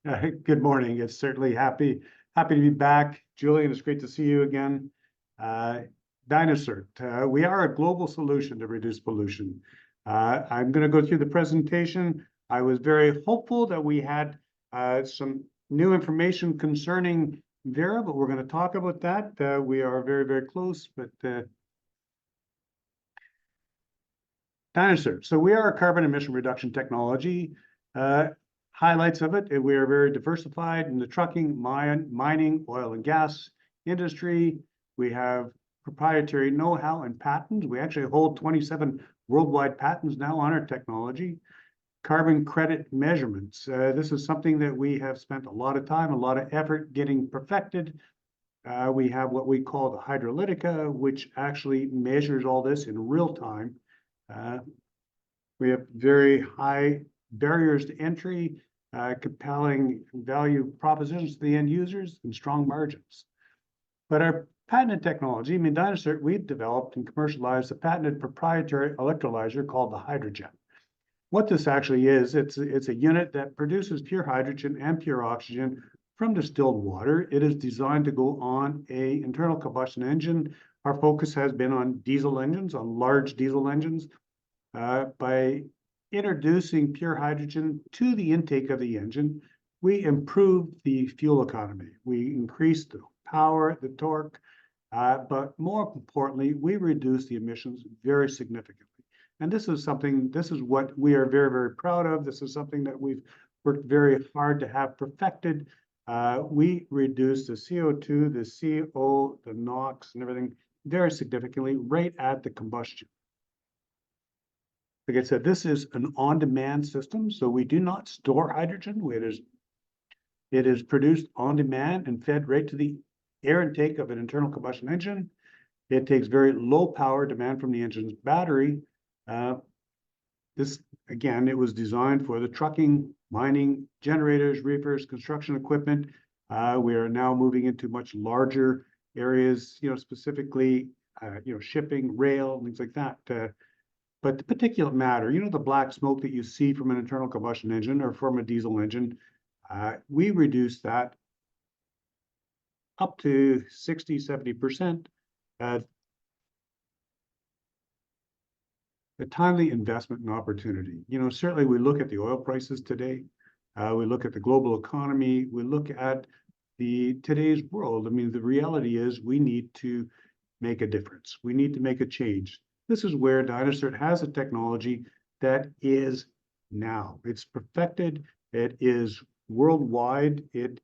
Good morning. It's certainly happy to be back. Julian, it's great to see you again. dynaCERT, we are a global solution to reduce pollution. I'm going to go through the presentation. I was very hopeful that we had some new information concerning Vera, but we're going to talk about that. We are very close, but dynaCERT. So we are a carbon emission reduction technology. Highlights of it, we are very diversified in the trucking, mining, oil and gas industry. We have proprietary know-how and patents. We actually hold 27 worldwide patents now on our technology. Carbon credit measurements. This is something that we have spent a lot of time, a lot of effort getting perfected. We have what we call the Hydrolytica, which actually measures all this in real time. We have very high barriers to entry, compelling value propositions to the end users, and strong margins. But our patented technology, dynaCERT, we've developed and commercialized a patented proprietary electrolyzer called the Hydrogen. What this actually is, it's a unit that produces pure hydrogen and pure oxygen from distilled water. It is designed to go on an internal combustion engine. Our focus has been on diesel engines, on large diesel engines. By introducing pure hydrogen to the intake of the engine, we improve the fuel economy. We increase the power, the torque, but more importantly, we reduce the emissions very significantly. And this is what we are very proud of. This is something that we've worked very hard to have perfected. We reduce the CO2, the CO, the NOx, and everything very significantly right at the combustion. Like I said, this is an on-demand system, so we do not store hydrogen. It is produced on demand and fed right to the air intake of an internal combustion engine. It takes very low power demand from the engine's battery. This, again, it was designed for the trucking, mining, generators, reefers, construction equipment. We are now moving into much larger areas, specifically, shipping, rail, things like that. But the particulate matter, the black smoke that you see from an internal combustion engine or from a diesel engine, we reduce that up to 60, 70%. A timely investment and opportunity. Certainly we look at the oil prices today. We look at the global economy. We look at today's world. The reality is we need to make a difference. We need to make a change. This is where dynaCERT has a technology that is now. It's perfected. It is worldwide. It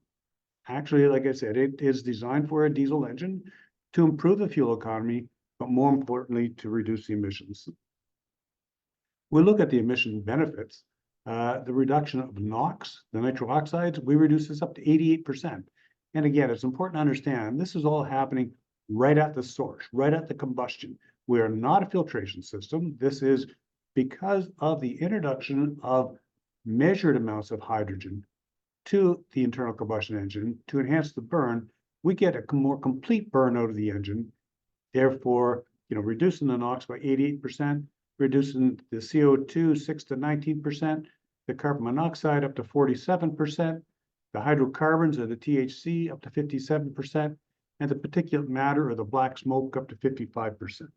actually, like I said, it is designed for a diesel engine to improve the fuel economy, but more importantly, to reduce the emissions. We look at the emission benefits. The reduction of NOx, the nitro oxides, we reduce this up to 88%. And again, it's important to understand this is all happening right at the source, right at the combustion. We are not a filtration system. This is because of the introduction of measured amounts of hydrogen to the internal combustion engine to enhance the burn. We get a more complete burn out of the engine, therefore, reducing the NOx by 88%, reducing the CO2 6 to 19%, the carbon monoxide up to 47%, the hydrocarbons or the THC up to 57%, and the particulate matter or the black smoke up to 55%.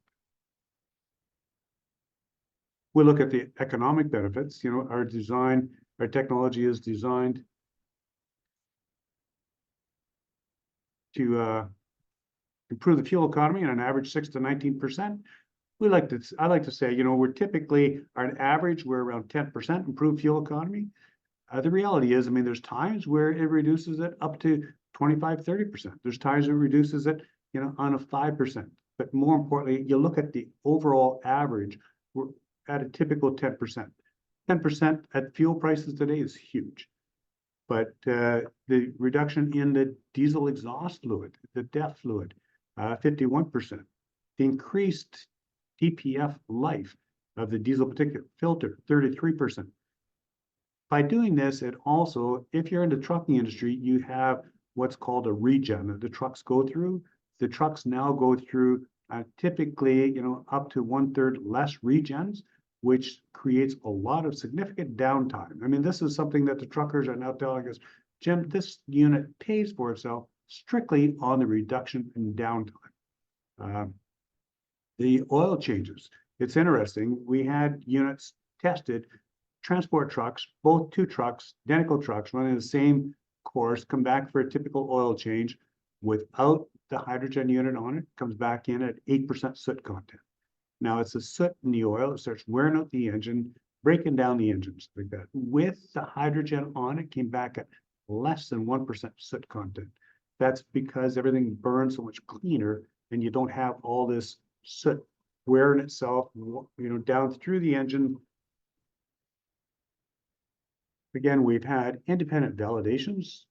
We look at the economic benefits. Our technology is designed to improve the fuel economy on an average 6 to 19%. I like to say, we're typically on average, we're around 10% improved fuel economy. The reality is, there's times where it reduces it up to 25, 30%. There's times it reduces it, on a 5%. But more importantly, you look at the overall average, we're at a typical 10%. 10% at fuel prices today is huge. But the reduction in the diesel exhaust fluid, the DEF fluid, 51%. The increased DPF life of the diesel particulate filter, 33%. By doing this, it also, if you're in the trucking industry, you have what's called a regen that the trucks go through. The trucks now go through typically, up to 1/3 less regens. which creates a lot of significant downtime. I mean, this is something that the truckers are now telling us, Jim, this unit pays for itself strictly on the reduction in downtime. The oil changes. It's interesting. We had units tested, transport trucks, both two trucks, identical trucks running the same course, come back for a typical oil change without the hydrogen unit on it, comes back in at 8% soot content. Now it's the soot in the oil, it starts wearing out the engine, breaking down the engines like that. With the hydrogen on it, came back at less than 1% soot content. That's because everything burns so much cleaner and you don't have all this soot wearing itself, down through the engine. Again, we've had independent validations.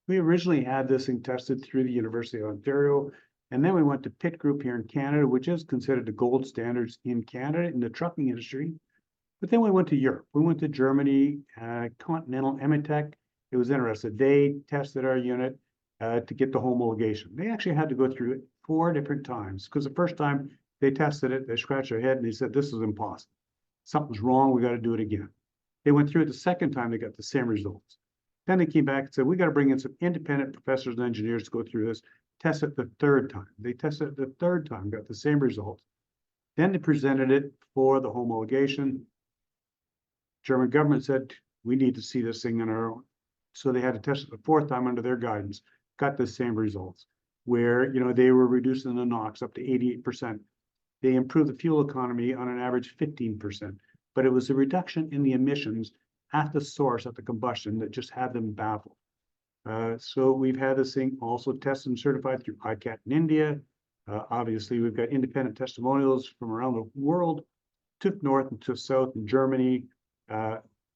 We originally had this thing tested through the University of Ontario, and then we went to Pitt Group here in Canada, which is considered the gold standards in Canada in the trucking industry. But then we went to Europe. We went to Germany, Continental Emitech. It was interesting. They tested our unit to get the homologation. They actually had to go through it 4 different times, because the first time they tested it, they scratched their head and they said, this is impossible. Something's wrong, we got to do it again. They went through it the second time, they got the same results. Then they came back and said, we got to bring in some independent professors and engineers to go through this, test it the 3rd time. They tested it the 3rd time, got the same results. Then they presented it for the homologation. German government said, we need to see this thing on our own. So they had to test it the 4th time under their guidance, got the same results, where they were reducing the NOx up to 88%. They improved the fuel economy on an average 15%, but it was a reduction in the emissions at the source, at the combustion, that just had them baffled. So we've had this thing also tested and certified through ICAT in India. Obviously, we've got independent testimonials from around the world, to north and to south in Germany.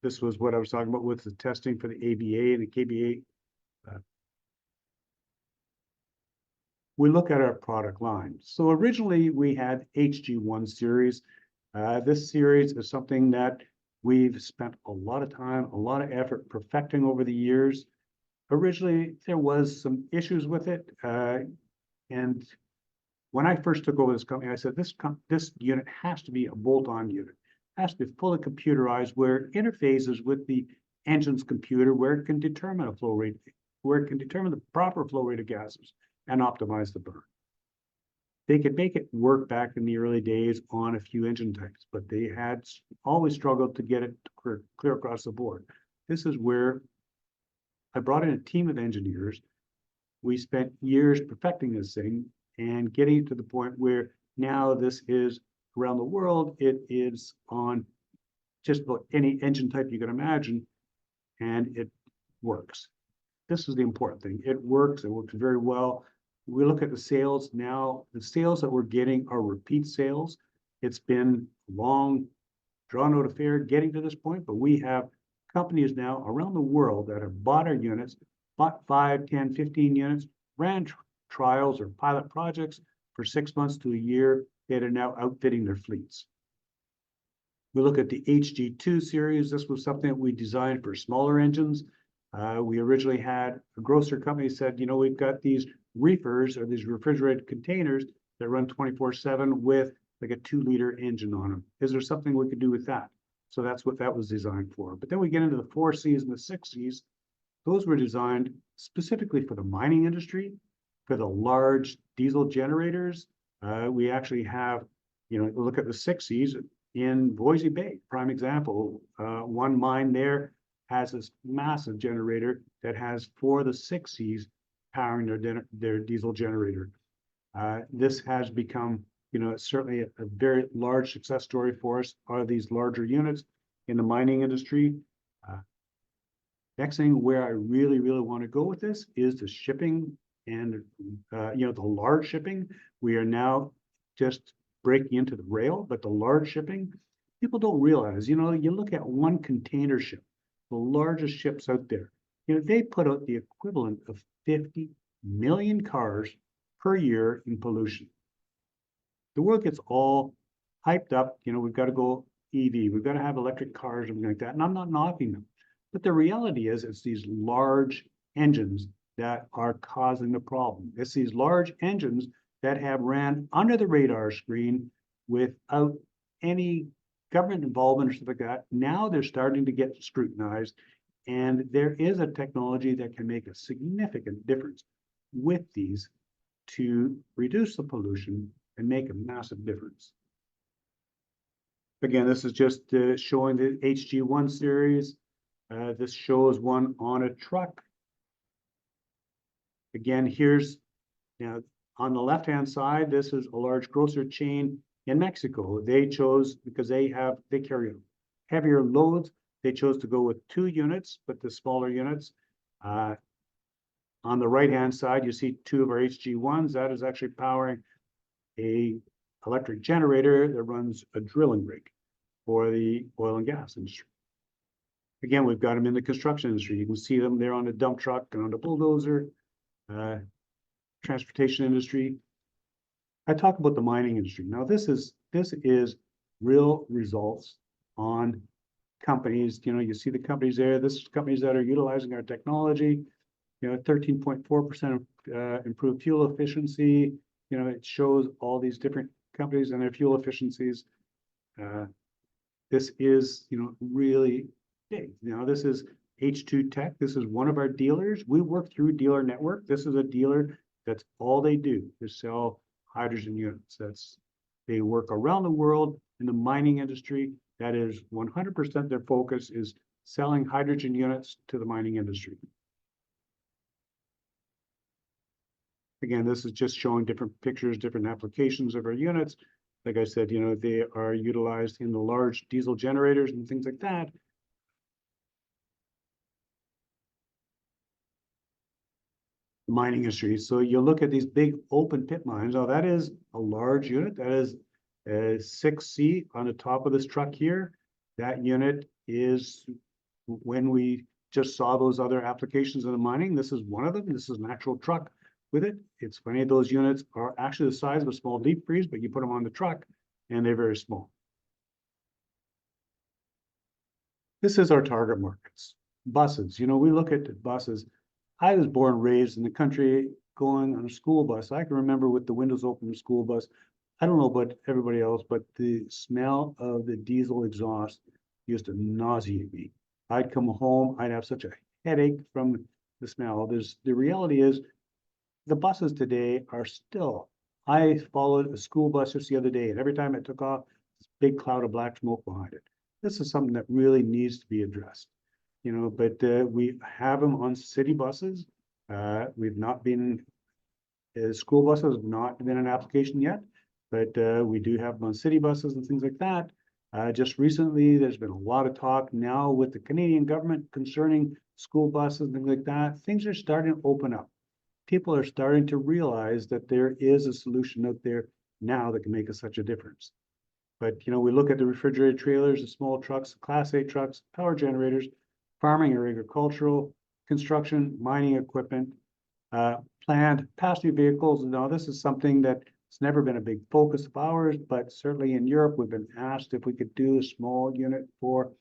This was what I was talking about with the testing for the AVA and the KBA. We look at our product line. So originally we had HG1 series. This series is something that we've spent a lot of time, a lot of effort perfecting over the years. Originally, there was some issues with it. And when I first took over this company, I said, this unit has to be a bolt-on unit. It has to be fully computerized, where it interfaces with the engine's computer, where it can determine a flow rate, where it can determine the proper flow rate of gases and optimize the burn. They could make it work back in the early days on a few engine types, but they had always struggled to get it clear across the board. This is where I brought in a team of engineers. We spent years perfecting this thing and getting it to the point where now this is around the world. It is on just about any engine type you can imagine, and it works. This is the important thing. It works very well. We look at the sales now. The sales that we're getting are repeat sales. It's been a long, drawn-out affair getting to this point, but we have companies now around the world that have bought our units, bought 5, 10, 15 units, ran trials or pilot projects for 6 months to a year, that are now outfitting their fleets. We look at the HG2 series. This was something that we designed for smaller engines. We originally had a grocer company said, we've got these reefers, or these refrigerated containers that run 24/7 with like a 2-liter engine on them. Is there something we could do with that? So that's what that was designed for. But then we get into the 4Cs and the 6Cs. Those were designed specifically for the mining industry, for the large diesel generators. We actually have, look at the 6Cs in Boise Bay, prime example. One mine there has this massive generator that has 4 of the 6Cs powering their diesel generator. This has become, certainly a very large success story for us, are these larger units in the mining industry. Next thing where I really, really want to go with this is the shipping and, the large shipping. We are now just breaking into the rail, but the large shipping, people don't realize, you look at one container ship, the largest ships out there, they put out the equivalent of 50 million cars per year in pollution. The world gets all hyped up, we've got to go EV, we've got to have electric cars, and like that, and I'm not knocking them. But the reality is, it's these large engines that are causing the problem. It's these large engines that have ran under the radar screen without any government involvement or stuff like that, now they're starting to get scrutinized. And there is a technology that can make a significant difference with these to reduce the pollution and make a massive difference. Again, this is just showing the HG1 series. This shows one on a truck. Again, here's, on the left-hand side, this is a large grocer chain in Mexico. They chose, because they carry heavier loads, they chose to go with 2 units, but the smaller units. On the right-hand side, you see 2 of our HG1s. That is actually powering a electric generator that runs a drilling rig for the oil and gas industry. Again, we've got them in the construction industry. You can see them there on a dump truck and on a bulldozer, transportation industry. I talk about the mining industry. Now, this is real results on companies. You see the companies there. This is companies that are utilizing our technology. 13.4% improved fuel efficiency. It shows all these different companies and their fuel efficiencies. This is, really big. Now, this is H2 Tech. This is one of our dealers. We work through dealer network. This is a dealer that's all they do is sell hydrogen units. They work around the world in the mining industry. That is 100% their focus is selling hydrogen units to the mining industry. Again, this is just showing different pictures, different applications of our units. Like I said, they are utilized in the large diesel generators and things like that. The mining industry. So you look at these big open pit mines. Now, that is a large unit. That is a 6C on the top of this truck here. That unit is, when we just saw those other applications in the mining, this is one of them. This is an actual truck with it. It's funny, those units are actually the size of a small deep freeze, but you put them on the truck and they're very small. This is our target markets. Buses. We look at buses. I was born and raised in the country going on a school bus. I can remember with the windows open in the school bus. I don't know about everybody else, but the smell of the diesel exhaust used to nauseate me. I'd come home, I'd have such a headache from the smell. The reality is the buses today are still, I followed a school bus just the other day, and every time it took off, this big cloud of black smoke behind it. This is something that really needs to be addressed. But we have them on city buses. We've not been, school buses have not been an application yet, but we do have them on city buses and things like that. Just recently, there's been a lot of talk now with the Canadian government concerning school buses and things like that. Things are starting to open up. People are starting to realize that there is a solution out there now that can make us such a difference. But, we look at the refrigerated trailers, the small trucks, Class 8 trucks, power generators, farming or agricultural, construction, mining equipment, planned passenger vehicles. Now, this is something that's never been a big focus of ours, but certainly in Europe, we've been asked if we could do a small unit for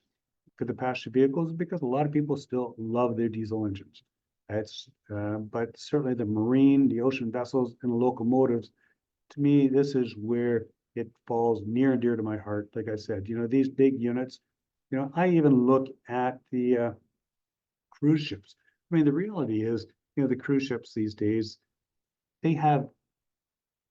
the passenger vehicles because a lot of people still love their diesel engines. But certainly the marine, the ocean vessels, and the locomotives, to me, this is where it falls near and dear to my heart. Like I said, these big units, I even look at the cruise ships. I mean, the reality is, the cruise ships these days, they have,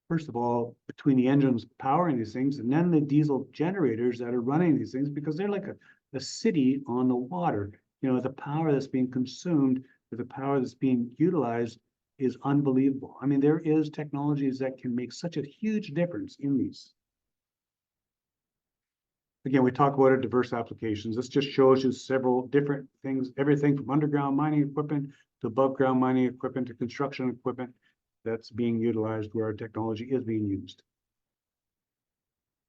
first of all, between the engines powering these things, and then the diesel generators that are running these things, because they're like a city on the water. The power that's being consumed, the power that's being utilized is unbelievable. I mean, there is technologies that can make such a huge difference in these. Again, we talk about our diverse applications. This just shows you several different things, everything from underground mining equipment to above ground mining equipment to construction equipment that's being utilized where our technology is being used.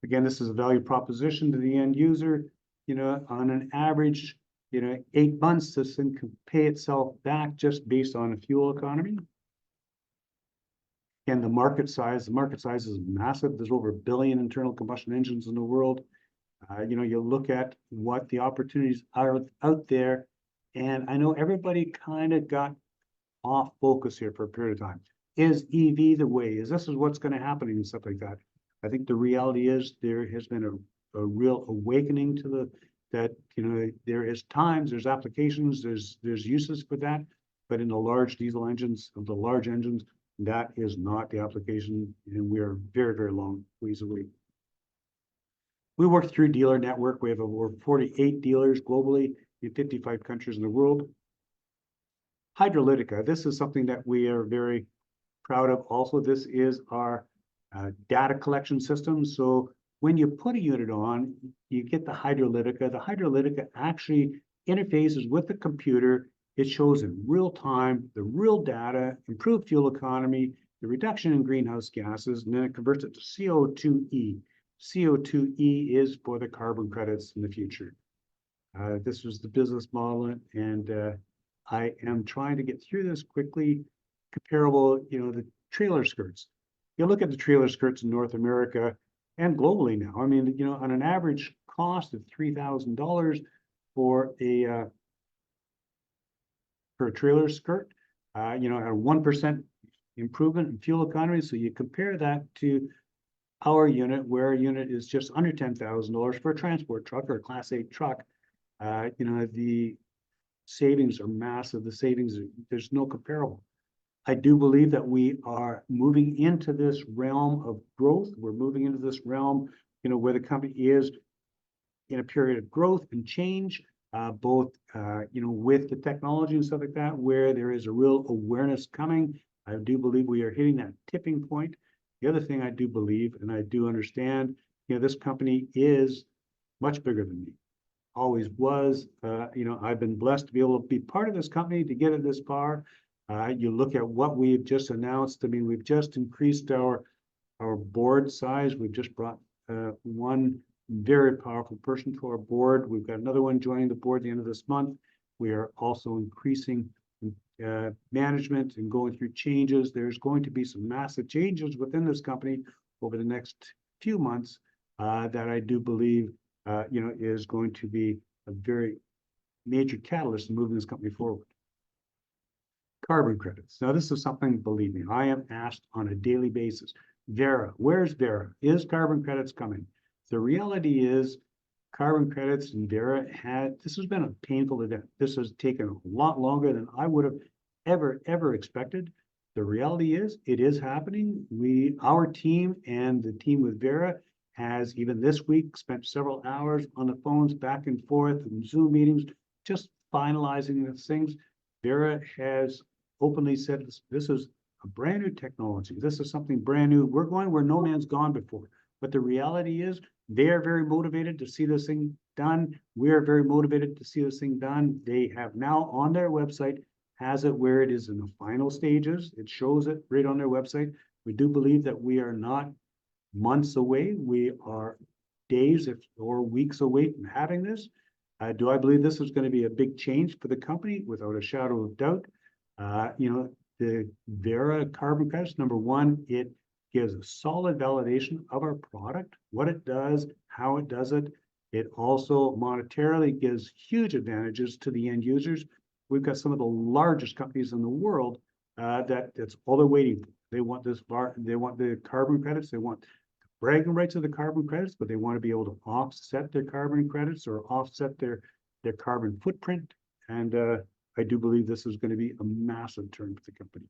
Again, this is a value proposition to the end user. On an average, 8 months, this thing can pay itself back just based on a fuel economy. And the market size is massive. There's over 1 billion internal combustion engines in the world. You look at what the opportunities are out there, and I know everybody kind of got off focus here for a period of time. Is EV the way? Is this what's going to happen and stuff like that? I think the reality is there has been a real awakening to that, there is times, there's applications, there's uses for that, but in the large diesel engines, of the large engines, that is not the application, and we are very, very long ways away. We work through dealer network. We have over 48 dealers globally in 55 countries in the world. Hydrolytica, this is something that we are very proud of. Also, this is our data collection system. So when you put a unit on, you get the Hydrolytica. The Hydrolytica actually interfaces with the computer. It shows in real time the real data, improved fuel economy, the reduction in greenhouse gases, and then it converts it to CO2e. CO2e is for the carbon credits in the future. This was the business model, and I am trying to get through this quickly. Comparable, the trailer skirts. You look at the trailer skirts in North America and globally now. I mean, on an average cost of $3,000 for a trailer skirt, at a 1% improvement in fuel economy. So you compare that to our unit, where a unit is just under $10,000 for a transport truck or a Class 8 truck. The savings are massive. The savings, there's no comparable. I do believe that we are moving into this realm of growth. We're moving into this realm, where the company is in a period of growth and change, both, with the technology and stuff like that, where there is a real awareness coming. I do believe we are hitting that tipping point. The other thing I do believe, and I do understand, this company is much bigger than me. Always was. I've been blessed to be able to be part of this company, to get it this far. You look at what we've just announced. I mean, we've just increased our board size. We've just brought one very powerful person to our board. We've got another one joining the board at the end of this month. We are also increasing management and going through changes. There's going to be some massive changes within this company over the next few months that I do believe is going to be a very major catalyst in moving this company forward. Carbon credits. Now, this is something, believe me, I am asked on a daily basis. Verra, where's Verra? Is carbon credits coming? The reality is, carbon credits and Verra this has been a painful event. This has taken a lot longer than I would have ever expected. The reality is, it is happening. Our team and the team with Verra has, even this week, spent several hours on the phones back and forth and Zoom meetings, just finalizing the things. Verra has openly said this is a brand new technology. This is something brand new. We're going where no man's gone before. But the reality is, they are very motivated to see this thing done. We are very motivated to see this thing done. They have now on their website, has it where it is in the final stages. It shows it right on their website. We do believe that we are not months away. We are days or weeks away from having this. Do I believe this is going to be a big change for the company? Without a shadow of doubt. The Verra carbon credits, number one, it gives a solid validation of our product, what it does, how it does it. It also monetarily gives huge advantages to the end users. We've got some of the largest companies in the world that's all they're waiting for. They want they want the carbon credits, they want the bragging rights of the carbon credits, but they want to be able to offset their carbon credits or offset their carbon footprint. And I do believe this is going to be a massive turn for the company.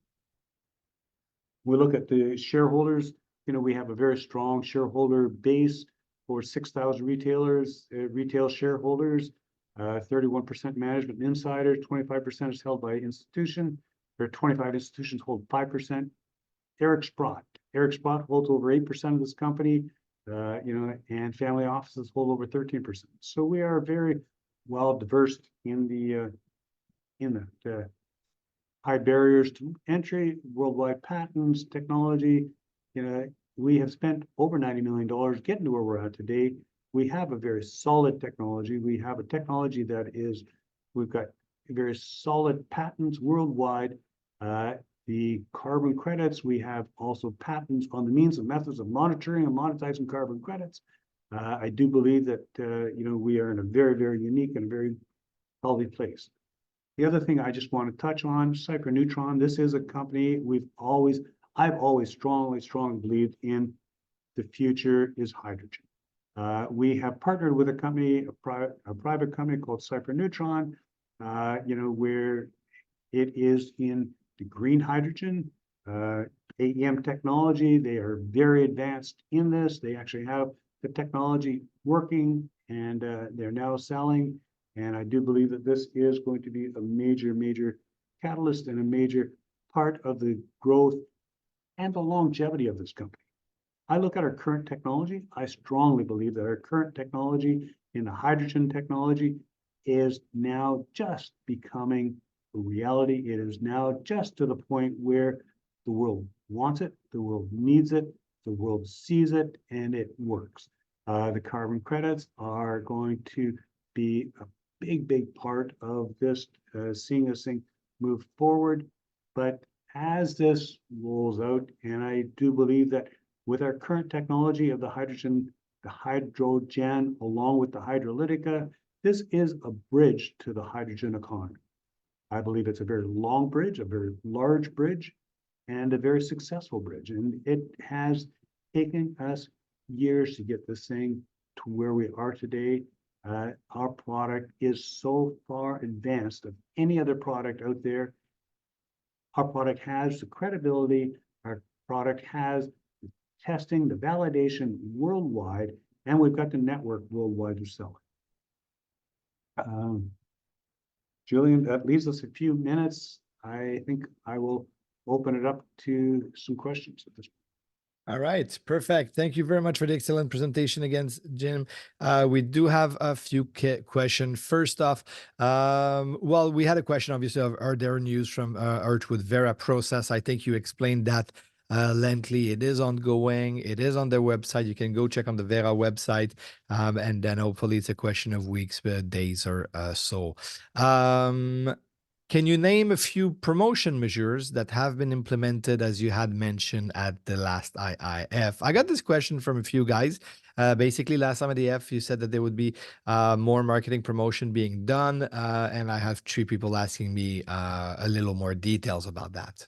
We look at the shareholders. We have a very strong shareholder base for 6,000 retailers, retail shareholders, 31% management insiders, 25% is held by institution, or 25 institutions hold 5%. Eric Sprott holds over 8% of this company, and family offices hold over 13%. So we are very well diverse in the high barriers to entry, worldwide patents, technology. We have spent over $90 million getting to where we're at today. We have a very solid technology. We have a technology we've got very solid patents worldwide. The carbon credits, we have also patents on the means and methods of monitoring and monetizing carbon credits. I do believe that, we are in a very, very unique and very healthy place. The other thing I just want to touch on, Cycroneutron, this is a company I've always strongly believed in. The future is hydrogen. We have partnered with a company, a private company called Cyperneutron, where it is in the green hydrogen, AEM technology. They are very advanced in this. They actually have the technology working, and they're now selling. And I do believe that this is going to be a major, major catalyst and a major part of the growth and the longevity of this company. I look at our current technology. I strongly believe that our current technology in the hydrogen technology is now just becoming a reality. It is now just to the point where the world wants it, the world needs it, the world sees it, and it works. The carbon credits are going to be a big, big part of this, seeing this thing move forward. But as this rolls out, and I do believe that with our current technology of the hydrogen along with the hydrolytica, this is a bridge to the hydrogen economy. I believe it's a very long bridge, a very large bridge, and a very successful bridge. And it has taken us years to get this thing to where we are today. Our product is so far advanced of any other product out there. Our product has the credibility. Our product has the testing, the validation worldwide, and we've got the network worldwide to sell it. Julian, that leaves us a few minutes. I think I will open it up to some questions at this point. All right, perfect. Thank you very much for the excellent presentation again, Jim. We do have a few questions. First off, well, we had a question, obviously, of are there news from Earth with Vera process? I think you explained that lengthily. It is ongoing. It is on their website. You can go check on the Vera website, and then hopefully it's a question of weeks, days, or so. Can you name a few promotion measures that have been implemented, as you had mentioned at the last IIF? I got this question from a few guys. Basically, last time at the IIF, you said that there would be more marketing promotion being done, and I have 3 people asking me a little more details about that.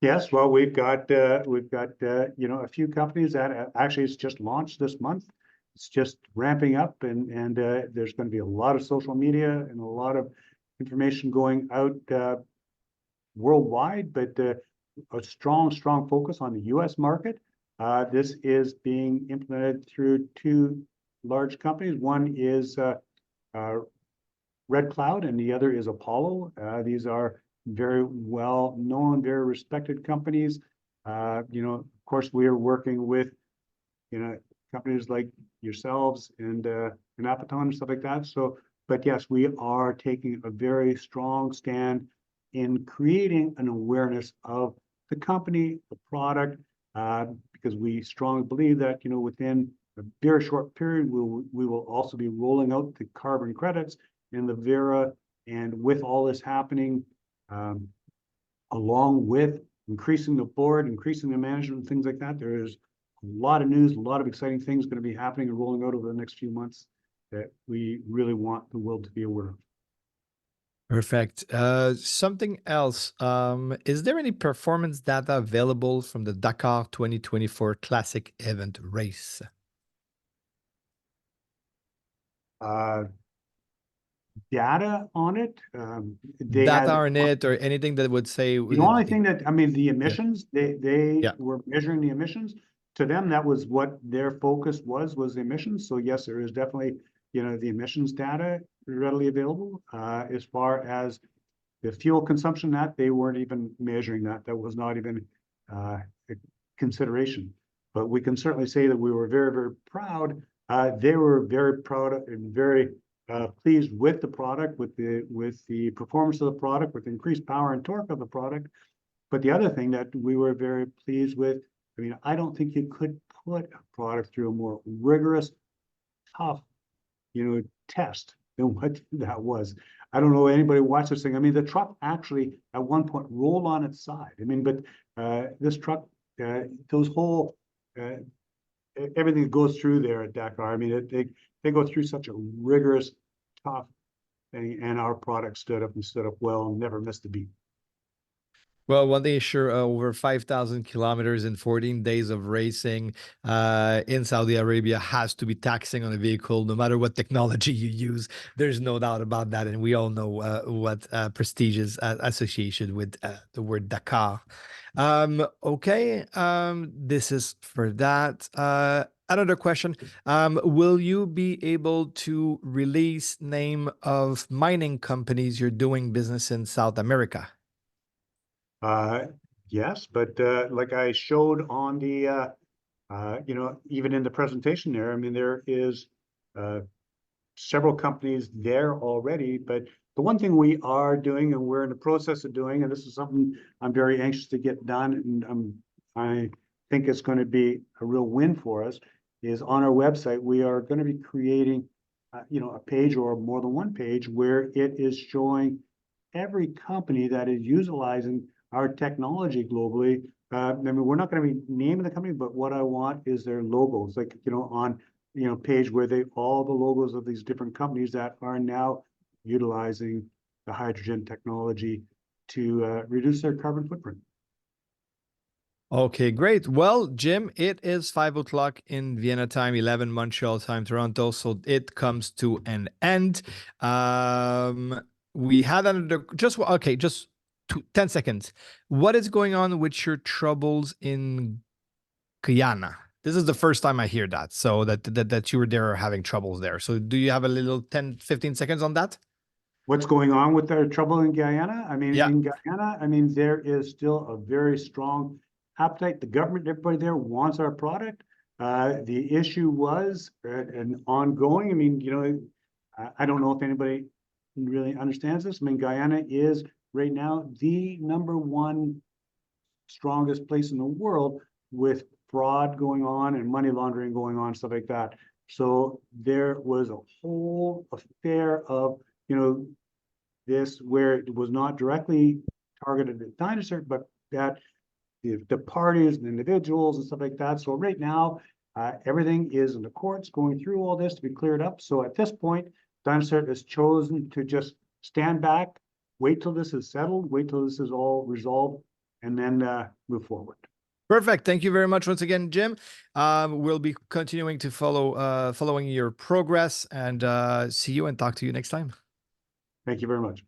Yes, well, we've got a few companies that actually it's just launched this month. It's just ramping up, and there's going to be a lot of social media and a lot of information going out worldwide, but a strong focus on the U.S. market. This is being implemented through 2 large companies. One is Red Cloud, and the other is Apollo. These are very well known, very respected companies. Of course, we are working with companies like yourselves and Appeton and stuff like that. So. But yes, we are taking a very strong stand in creating an awareness of the company, the product, because we strongly believe that within a very short period, we will also be rolling out the carbon credits in the Vera, and with all this happening, along with increasing the board, increasing the management, and things like that, there is a lot of news, a lot of exciting things going to be happening and rolling out over the next few months that we really want the world to be aware of. Perfect. Something else. Is there any performance data available from the Dakar 2024 Classic event race? Data on it? Data on it, or anything that would say... The only thing that, the emissions, they were measuring the emissions. To them, that was what their focus was the emissions. So yes, there is definitely the emissions data readily available. As far as the fuel consumption, that they weren't even measuring that. That was not even a consideration. But we can certainly say that we were very, very proud. They were very proud and very pleased with the product, with the performance of the product, with the increased power and torque of the product. But the other thing that we were very pleased with, I don't think you could put a product through a more rigorous, tough test than what that was. I don't know anybody watched this thing. The truck actually at one point rolled on its side. But this truck, those whole everything that goes through there at Dakar, they go through such a rigorous, tough thing, and our product stood up well and never missed a beat. Well, one thing is sure, over 5,000 kilometers in 14 days of racing in Saudi Arabia has to be taxing on a vehicle, no matter what technology you use. There's no doubt about that. And we all know what prestige is associated with the word Dakar. Okay, this is for that. Another question. Will you be able to release name of mining companies you're doing business in South America? Yes, but like I showed on the even in the presentation there, I mean, there is several companies there already, but the one thing we are doing and we're in the process of doing, and this is something I'm very anxious to get done, and I think it's going to be a real win for us, is on our website, we are going to be creating, a page or more than one page where it is showing every company that is utilizing our technology globally. I mean, we're not going to be naming the company, but what I want is their logos, like, on, page where all the logos of these different companies that are now utilizing the hydrogen technology to reduce their carbon footprint. Okay, great. Well, Jim, it is 5 o'clock in Vienna time, 11 Montreal time, Toronto. So it comes to an end. We had another, just 10 seconds. What is going on with your troubles in Guyana? This is the first time I hear that. So that you were there having troubles there. So do you have a little 10, 15 seconds on that? What's going on with their trouble in Guyana? I mean, Yeah. in Guyana, I mean, there is still a very strong appetite. The government, everybody there wants our product. The issue was an ongoing. I mean, I don't know if anybody really understands this. I mean, Guyana is right now the #1 strongest place in the world with fraud going on and money laundering going on, stuff like that. So there was a whole affair of, this where it was not directly targeted at dynaCERT, but that the parties and individuals and stuff like that. So right now, everything is in the courts going through all this to be cleared up. So at this point, dynaCERT has chosen to just stand back, wait till this is settled, wait till this is all resolved, and then move forward. Perfect. Thank you very much once again, Jim. We'll be continuing to following your progress, and see you and talk to you next time. Thank you very much.